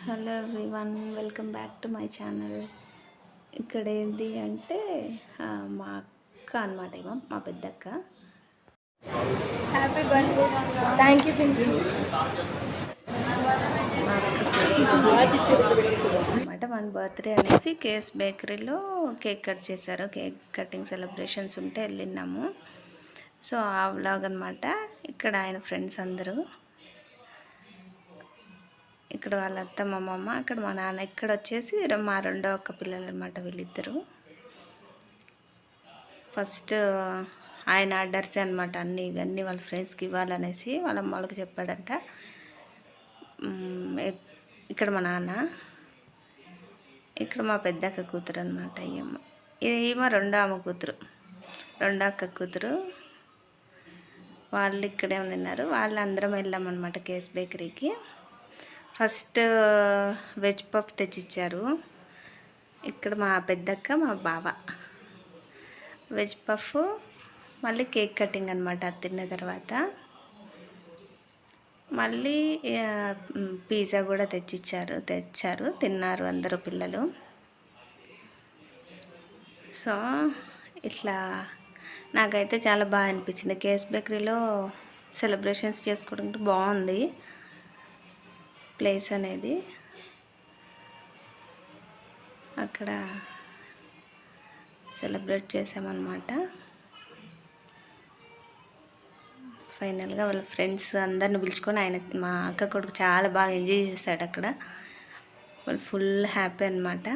Hello everyone, welcome back to my channel. ఇక్కడ ఏంటి అంటే మా అక్క అనమాట, ఏమో మా పెద్దక్క. Happy birthday. Thank you Pinky. మా అక్క అనమాట మన బర్త్డే అనేసి కేఎస్ బేకరీలో కేక్ కట్ చేశారు. కేక్ కటింగ్ సెలబ్రేషన్స్ ఉంటే వెళ్ళినాము. సో ఆ వ్లాగ్ అనమాట. ఇక్కడ ఆయన ఫ్రెండ్స్ అందరూ, ఇక్కడ వాళ్ళ అత్త మా అమ్మ, అక్కడ మా నాన్న. ఇక్కడ వచ్చేసి మా రెండో అక్క పిల్లలు అనమాట వీళ్ళిద్దరు. ఫస్ట్ ఆయన ఆర్డర్సే అనమాట, ఇవన్నీ వాళ్ళ ఫ్రెండ్స్కి ఇవ్వాలనేసి వాళ్ళ అమ్మ వాళ్ళకి చెప్పాడంట. ఇక్కడ మా నాన్న, ఇక్కడ మా పెద్దక్క కూతురు అనమాట. ఈమె రెండో ఆమె కూతురు, రెండో అక్క కూతురు. వాళ్ళు ఇక్కడే ఉన్నారు. వాళ్ళందరం వెళ్ళామన్నమాట కేఎస్ బేకరీకి. ఫస్ట్ వెజ్ పఫ్ తెచ్చిచ్చారు. ఇక్కడ మా పెద్దక్క మా బావ. వెజ్ పఫ్, మళ్ళీ కేక్ కటింగ్ అనమాట. అది తిన్న తర్వాత మళ్ళీ పిజ్జా కూడా తెచ్చారు. తిన్నారు అందరూ పిల్లలు. సో ఇట్లా నాకైతే చాలా బాగా అనిపించింది. కేఎస్ బేకరీలో సెలబ్రేషన్స్ చేసుకోవడానికి బాగుంది ప్లేస్ అనేది. అక్కడ సెలబ్రేట్ చేసామన్నమాట. ఫైనల్గా వాళ్ళ ఫ్రెండ్స్ అందరిని పిలుచుకొని ఆయన, మా అక్క కొడుకు చాలా బాగా ఎంజాయ్ చేశాడు అక్కడ. వాళ్ళు ఫుల్ హ్యాపీ అనమాట.